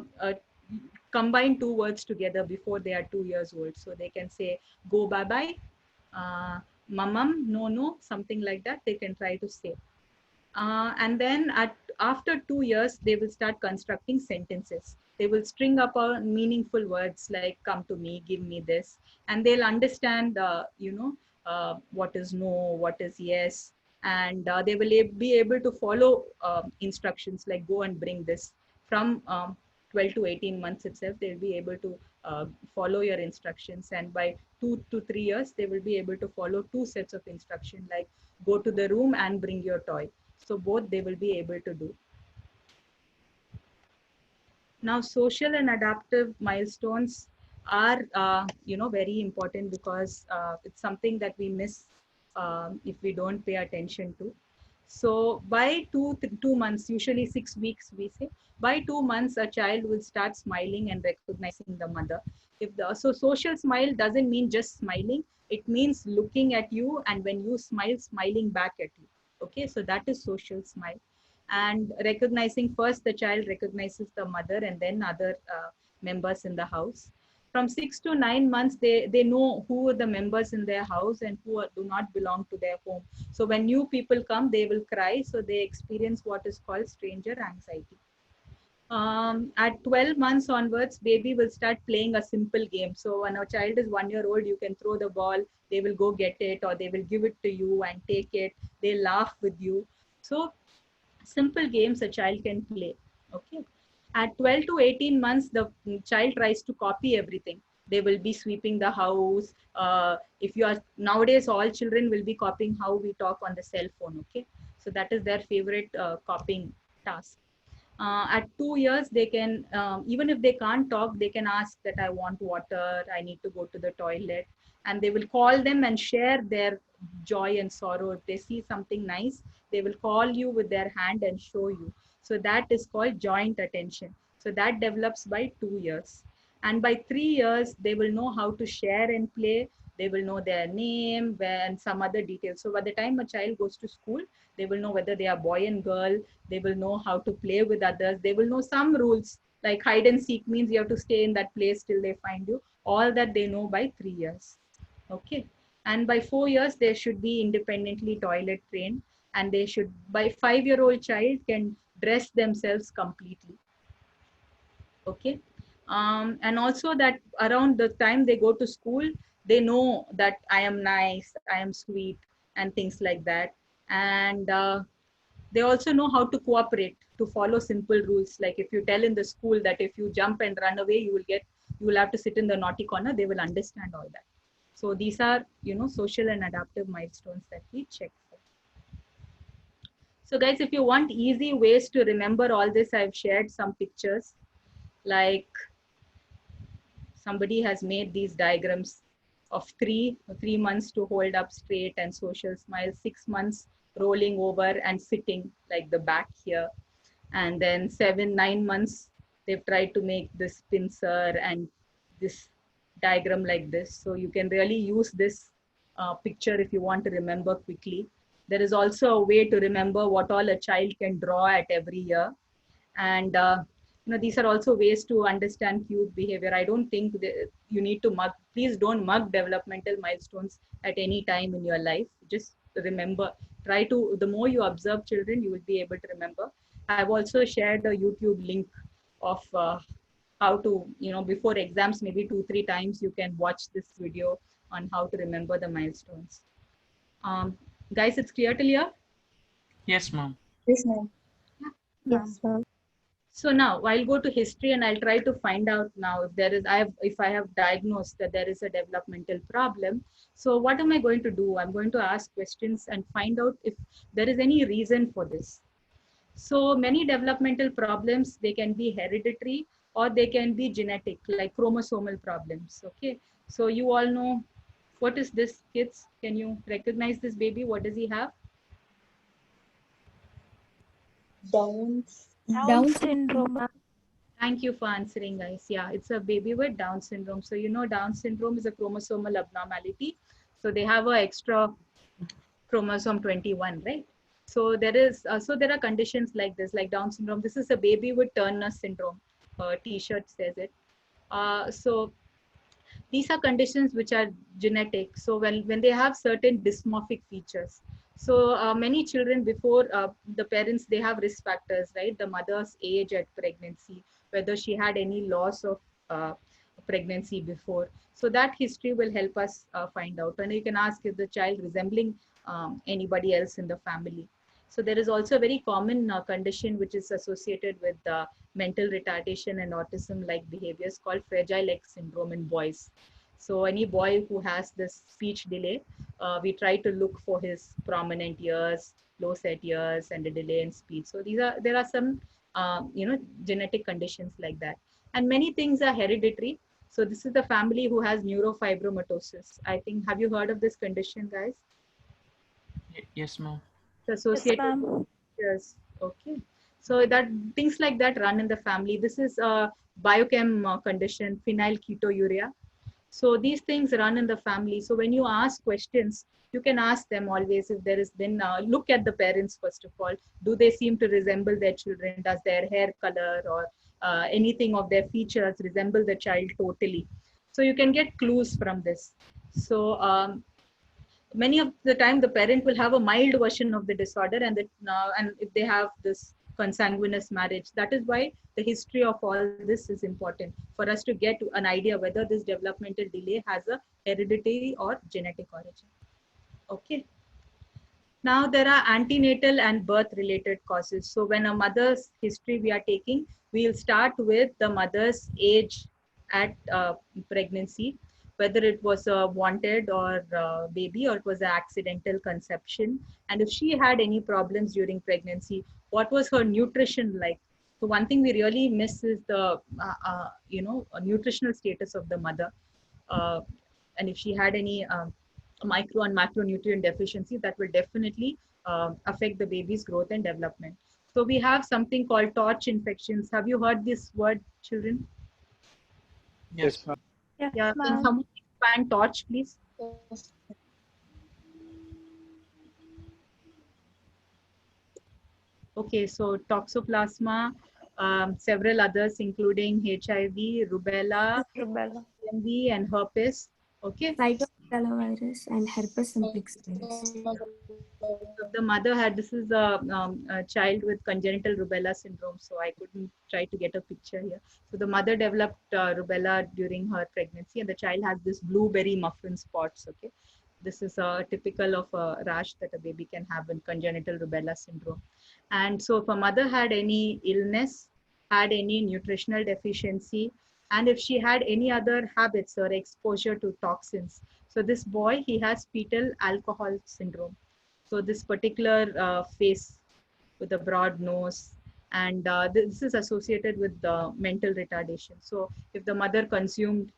combine 2 words together before they are 2 years old. So they can say, go bye-bye, mamam, no, something like that, they can try to say. And then after 2 years, they will start constructing sentences. They will string up meaningful words like come to me, give me this. And they'll understand, what is no, what is yes. And they will be able to follow instructions like go and bring this from 12 to 18 months itself, they'll be able to follow your instructions. And by 2 to 3 years, they will be able to follow 2 sets of instruction, like go to the room and bring your toy. So both they will be able to do. Now, social and adaptive milestones are, very important, because it's something that we miss if we don't pay attention to. So by 2 months, usually 6 weeks, we say, by 2 months, a child will start smiling and recognizing the mother. So social smile doesn't mean just smiling. It means looking at you, and when you smile, smiling back at you. Okay, so that is social smile. And recognizing, first the child recognizes the mother and then other members in the house. From 6 to 9 months, they know who are the members in their house and do not belong to their home. So when new people come, they will cry. So they experience what is called stranger anxiety. At 12 months onwards, baby will start playing a simple game. So when a child is 1 year old, you can throw the ball, they will go get it, or they will give it to you and take it. They laugh with you. So simple games a child can play. Okay. At 12 to 18 months, the child tries to copy everything. They will be sweeping the house. If you are nowadays, all children will be copying how we talk on the cell phone. Okay. So that is their favorite copying task. At 2 years, they can, even if they can't talk, they can ask that I want water, I need to go to the toilet. And they will call them and share their joy and sorrow. If they see something nice, they will call you with their hand and show you. So that is called joint attention. So that develops by 2 years. And by 3 years, they will know how to share and play. They will know their name and some other details. So by the time a child goes to school, they will know whether they are boy and girl. They will know how to play with others. They will know some rules, like hide and seek means you have to stay in that place till they find you. All that they know by 3 years. Okay. And by 4 years, they should be independently toilet trained. And they should, by 5-year-old child can dress themselves completely. Okay. And also that around the time they go to school, they know that I am nice, I am sweet, and things like that. And they also know how to cooperate, to follow simple rules. Like if you tell in the school that if you jump and run away, you will have to sit in the naughty corner, they will understand all that. So these are, social and adaptive milestones that we check for. So guys, if you want easy ways to remember all this, I've shared some pictures. Like somebody has made these diagrams of 3 months to hold up straight and social smile, 6 months rolling over and sitting like the back here. And then 7-9 months, they've tried to make this pincer and this diagram like this. So you can really use this picture if you want to remember quickly. There is also a way to remember what all a child can draw at every year. And these are also ways to understand cute behavior. I don't think you need to mug. Please don't mug developmental milestones at any time in your life. Just remember, the more you observe children, you will be able to remember. I've also shared a YouTube link of how to, before exams, maybe 2-3 times, you can watch this video on how to remember the milestones. Guys, it's clear till here? Yes, ma'am. Yes, ma'am. Yes, ma'am. So now I'll go to history and I'll try to find out now if I have diagnosed that there is a developmental problem. So what am I going to do? I'm going to ask questions and find out if there is any reason for this. So many developmental problems, they can be hereditary or they can be genetic, like chromosomal problems. Okay. So you all know, what is this, kids? Can you recognize this baby? What does he have? Down syndrome. Thank you for answering, guys. Yeah, it's a baby with Down syndrome. So Down syndrome is a chromosomal abnormality. So they have an extra chromosome 21, right? So there are conditions like this, like Down syndrome. This is a baby with Turner syndrome. T-shirt says it. So these are conditions which are genetic. So when they have certain dysmorphic features. So many children before the parents, they have risk factors, right? The mother's age at pregnancy, whether she had any loss of pregnancy before. So that history will help us find out. And you can ask, is the child resembling anybody else in the family? So there is also a very common condition which is associated with mental retardation and autism-like behaviors called Fragile X syndrome in boys. So any boy who has this speech delay, we try to look for his prominent ears, low set ears, and a delay in speech. So there are some genetic conditions like that, and many things are hereditary. So this is the family who has neurofibromatosis. I think, have you heard of this condition, guys? Yes, ma'am. It's Yes, associated ma'am. with yes. Okay. So that things like that run in the family. This is a biochem condition, phenylketonuria. So these things run in the family. So when you ask questions, you can ask them always if there is then look at the parents first of all. Do they seem to resemble their children? Does their hair color or anything of their features resemble the child totally? So you can get clues from this. So many of the time the parent will have a mild version of the disorder, and if they have this consanguineous marriage, that is why the history of all this is important for us to get an idea whether this developmental delay has a hereditary or genetic origin. Okay. Now there are antenatal and birth related causes. So when a mother's history we are taking, we'll start with the mother's age at pregnancy, whether it was a wanted or baby or it was an accidental conception. And if she had any problems during pregnancy, what was her nutrition like? So one thing we really miss is the nutritional status of the mother. And if she had any micro and macronutrient deficiency, that will definitely affect the baby's growth and development. So we have something called torch infections. Have you heard this word, children? Yes. Yes, Yeah, can ma'am. someone expand torch, please? Okay, so toxoplasma, several others including HIV, rubella, Rubella. TMV, and herpes. Okay. Cytomegalovirus and herpes simplex virus. The mother had, this is a child with congenital rubella syndrome, so I couldn't try to get a picture here. So the mother developed rubella during her pregnancy, and the child has this blueberry muffin spots. Okay, this is typical of a rash that a baby can have in congenital rubella syndrome. And so if a mother had any illness, had any nutritional deficiency, and if she had any other habits or exposure to toxins, so this boy, he has fetal alcohol syndrome. So this particular face with a broad nose, and this is associated with the mental retardation. So if the mother consumed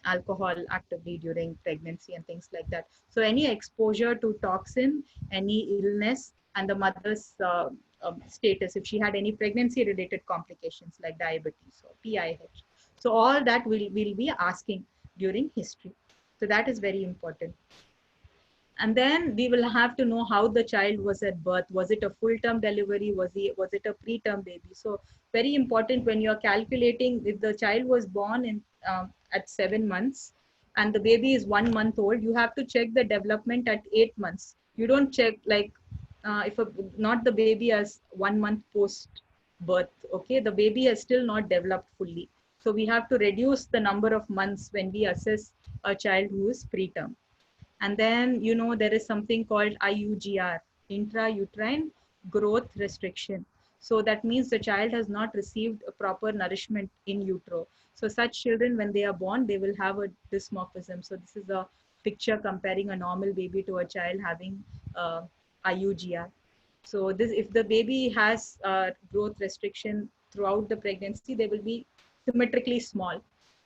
alcohol actively during pregnancy and things like that. So any exposure to toxin, any illness, and the mother's status, if she had any pregnancy related complications like diabetes or PIH. So all that we'll be asking during history. So that is very important. And then we will have to know how the child was at birth. Was it a full-term delivery? Was it a preterm baby? So very important when you're calculating if the child was born in at 7 months and the baby is 1 month old, you have to check the development at 8 months. You don't check like if not the baby as 1 month post birth. Okay, the baby has still not developed fully. So we have to reduce the number of months when we assess a child who is preterm. And then, there is something called IUGR, intrauterine growth restriction. So that means the child has not received a proper nourishment in utero. So such children, when they are born, they will have a dysmorphism. So this is a picture comparing a normal baby to a child having IUGR. So this, if the baby has growth restriction throughout the pregnancy, they will be symmetrically small.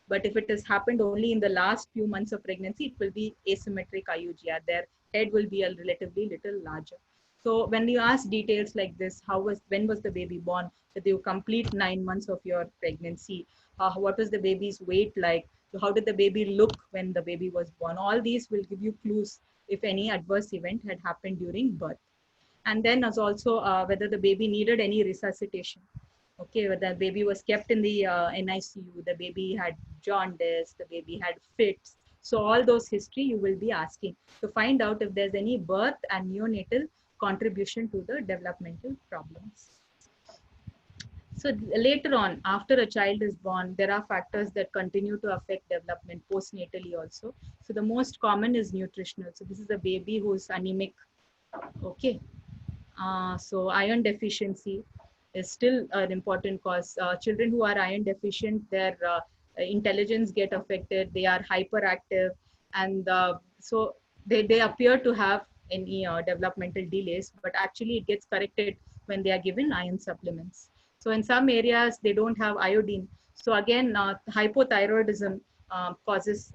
But if it has happened only in the last few months of pregnancy, it will be asymmetric IUGR. Their head will be a relatively little larger. So when you ask details like this, when was the baby born? Did you complete 9 months of your pregnancy? What was the baby's weight like? How did the baby look when the baby was born? All these will give you clues if any adverse event had happened during birth. And then as also whether the baby needed any resuscitation. Okay, whether the baby was kept in the NICU, the baby had jaundice, the baby had fits. So all those history you will be asking to find out if there's any birth and neonatal contribution to the developmental problems. So later on, after a child is born, there are factors that continue to affect development postnatally also. So the most common is nutritional. So this is a baby who's anemic. Okay. So iron deficiency is still an important cause. Children who are iron deficient, their intelligence get affected. They are hyperactive, and so they appear to have any developmental delays, but actually it gets corrected when they are given iron supplements. So in some areas they don't have iodine. So again, hypothyroidism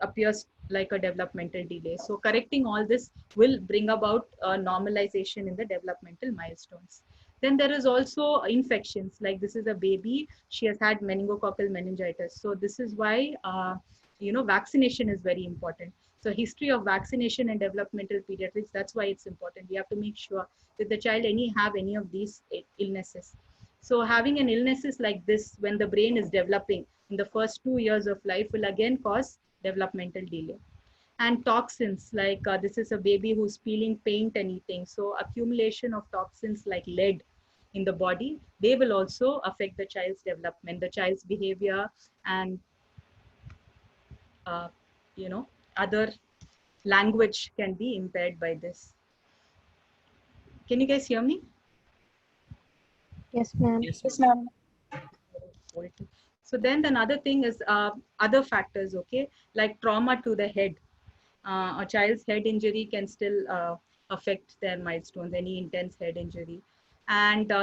appears like a developmental delay. So correcting all this will bring about a normalization in the developmental milestones. Then there is also infections, like this is a baby, she has had meningococcal meningitis. So this is why, vaccination is very important. So history of vaccination and developmental pediatrics, that's why it's important. We have to make sure that the child have any of these illnesses. So having an illnesses like this when the brain is developing in the first 2 years of life will again cause developmental delay. And toxins, like this is a baby who's peeling paint and eating. So accumulation of toxins like lead in the body, they will also affect the child's development, the child's behavior, and uh, other language can be impaired by this. Can you guys hear me? Yes, ma'am. Yes, ma'am. So then another thing is other factors, okay, like trauma to the head. A child's head injury can still affect their milestones, any intense head injury. And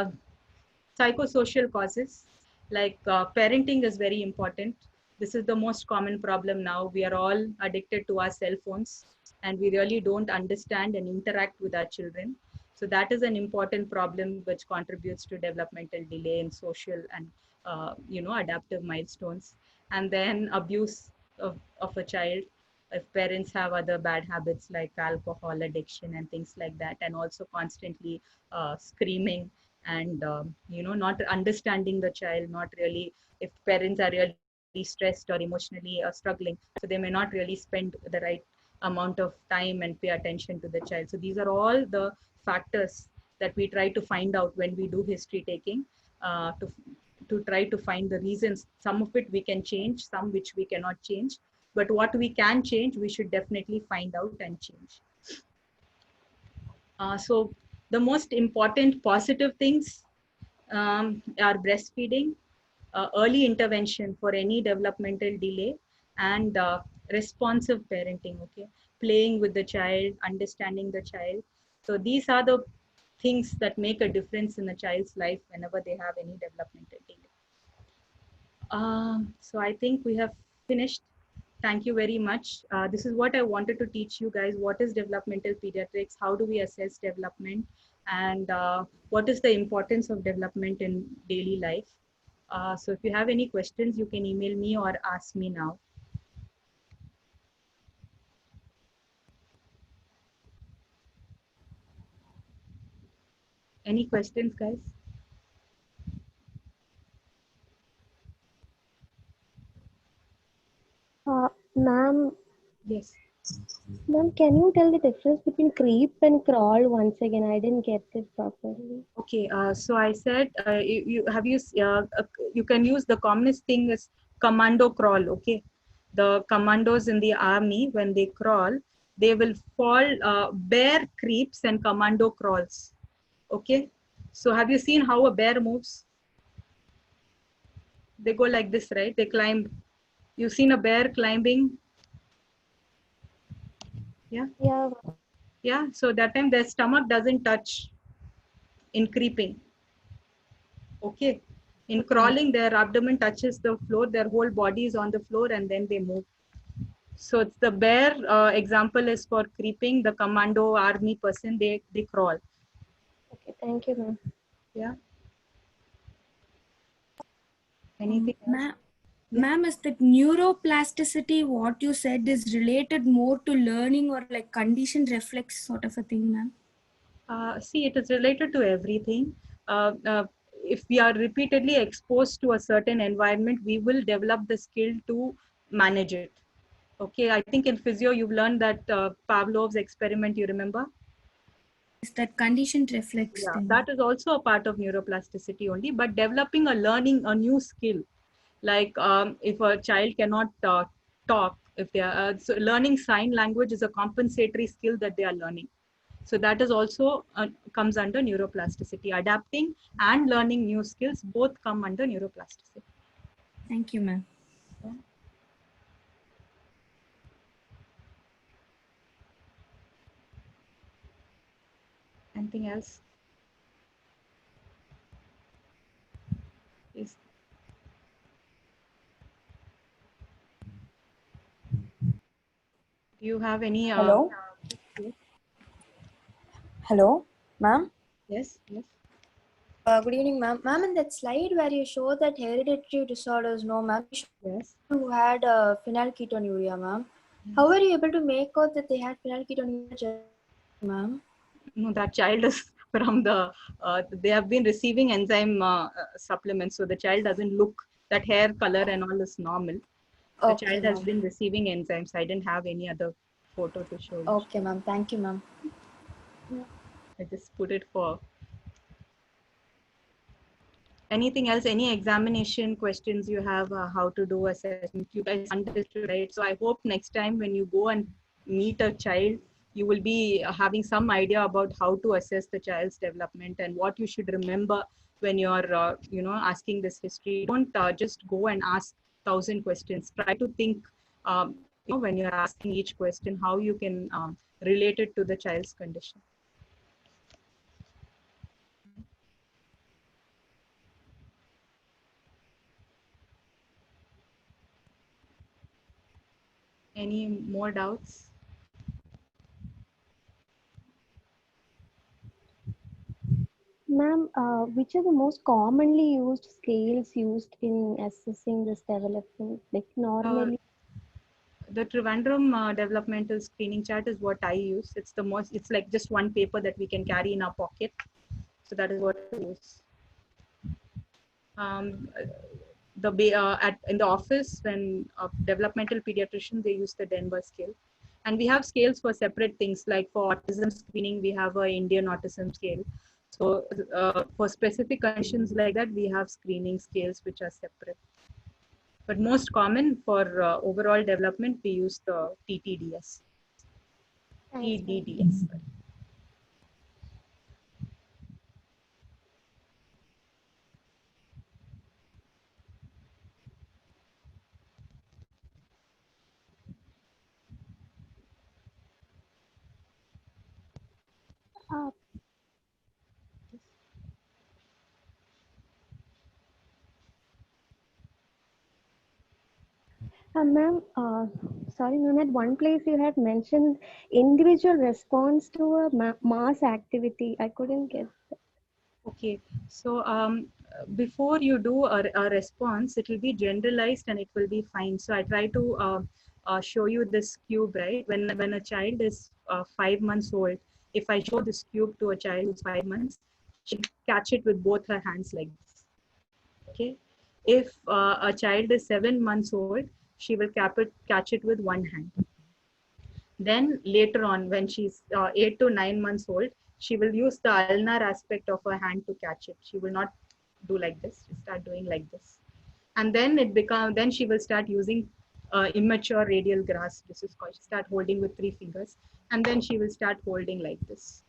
psychosocial causes, like parenting is very important. This is the most common problem now. We are all addicted to our cell phones, and we really don't understand and interact with our children. So that is an important problem which contributes to developmental delay in social and adaptive milestones. And then abuse of a child, if parents have other bad habits like alcohol addiction and things like that, and also constantly screaming and not understanding the child, not really, if parents are really stressed or emotionally struggling, so they may not really spend the right amount of time and pay attention to the child. So these are all the factors that we try to find out when we do history taking, to try to find the reasons. Some of it we can change, some which we cannot change, but what we can change, we should definitely find out and change. So the most important positive things are breastfeeding, early intervention for any developmental delay, and responsive parenting, okay, playing with the child, understanding the child. So these are the things that make a difference in a child's life whenever they have any developmental delay. So I think we have finished. Thank you very much. This is what I wanted to teach you guys. What is developmental pediatrics? How do we assess development? And what is the importance of development in daily life? So if you have any questions, you can email me or ask me now. Any questions, guys? Ma'am, Yes. ma'am, can you tell the difference between creep and crawl once again? I didn't get this properly. Okay. So I said, you can use the commonest thing is commando crawl. Okay. The commandos in the army, when they crawl, they will fall. Bear creeps and commando crawls. Okay. So have you seen how a bear moves? They go like this, right? They climb. You've seen a bear climbing? Yeah. Yeah. Yeah. So that time their stomach doesn't touch in creeping. Okay. In crawling, their abdomen touches the floor, their whole body is on the floor, and then they move. So it's the bear example is for creeping. The commando army person, they crawl. Okay, thank you, ma'am. Yeah. Anything else? Ma'am, is that neuroplasticity what you said is related more to learning or like conditioned reflex sort of a thing, ma'am? See, it is related to everything. If we are repeatedly exposed to a certain environment, we will develop the skill to manage it. Okay, I think in physio, you've learned that Pavlov's experiment, you remember? Is that conditioned reflex Yeah, thing? that is also a part of neuroplasticity only, but developing a new skill. Like if a child cannot talk, if they are, so learning sign language is a compensatory skill that they are learning. So that is also comes under neuroplasticity. Adapting and learning new skills both come under neuroplasticity. Thank you, ma'am. Anything else? Is do you have any? Hello? Hello, ma'am. Yes. Yes. Good evening, ma'am. Ma'am, in that slide where you show that hereditary disorders, no, ma'am, Yes. who had phenylketonuria, ma'am. How were you able to make out that they had phenylketonuria, ma'am? No, that child is from the. They have been receiving enzyme supplements, so the child doesn't look. That hair color and all is normal. The Okay, child has ma'am. been receiving enzymes. I didn't have any other photo to show you. Okay, ma'am. Thank you, ma'am. I just put it for. Anything else? Any examination questions you have? How to do assessment? You guys understood, right? So I hope next time when you go and meet a child, you will be having some idea about how to assess the child's development and what you should remember when you're, asking this history. Don't just go and ask 1,000 questions. Try to think, when you're asking each question, how you can relate it to the child's condition. Any more doubts? Ma'am, which are the most commonly used scales used in assessing this development? Like normally, The Trivandrum developmental screening chart is what I use. It's the most. It's like just one paper that we can carry in our pocket. So that is what I use. In the office when developmental pediatrician, they use the Denver scale, and we have scales for separate things. Like for autism screening, we have a Indian autism scale. So for specific conditions like that, we have screening scales which are separate. But most common for overall development, we use the TTDS. TDDS. uh, ma'am, sorry, ma'am, at one place you had mentioned individual response to a mass activity. I couldn't get. Okay, so before you do a response, it will be generalized and it will be fine. So I try to show you this cube, right? When a child is 5 months old, if I show this cube to a child who's 5 months, she catch it with both her hands like this. Okay, if a child is 7 months old, she will catch it with one hand. Then later on, when she's 8 to 9 months old, she will use the ulnar aspect of her hand to catch it. She will not do like this. She start doing like this, and then then she will start using immature radial grasp. This is called. She start holding with 3 fingers, and then she will start holding like this.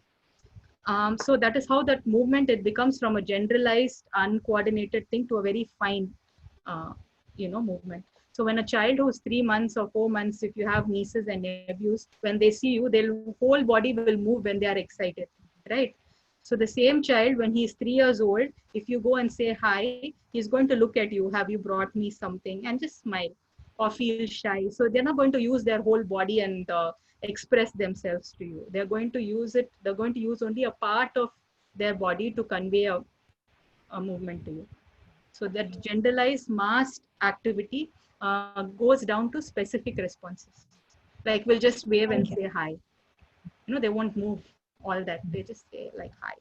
So that is how that movement, it becomes from a generalized, uncoordinated thing to a very fine, uh, movement. So when a child who's 3 months or 4 months, if you have nieces and nephews, when they see you, their whole body will move when they are excited, right? So the same child, when he's 3 years old, if you go and say hi, he's going to look at you. Have you brought me something? And just smile or feel shy. So they're not going to use their whole body and express themselves to you. They're going to use it. They're going to use only a part of their body to convey a movement to you. So that generalized masked activity goes down to specific responses. Like we'll just wave and say hi. They won't move all that. They just say like hi,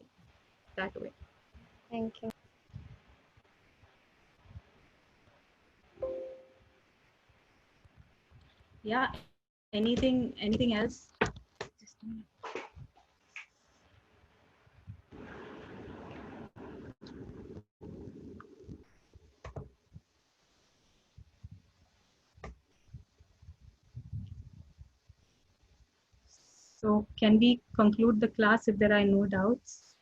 that way. Thank you. Yeah. Anything else? Just a minute. So can we conclude the class if there are no doubts?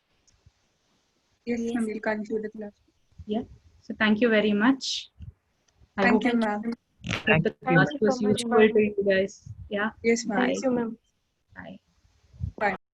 Yes, ma'am. We'll conclude the class. Yeah. So thank you very much. I hope Thank you, ma'am. the class you was so much, useful ma'am. to you guys. Yeah. Yes, ma'am. Bye. Thank you, ma'am. Bye.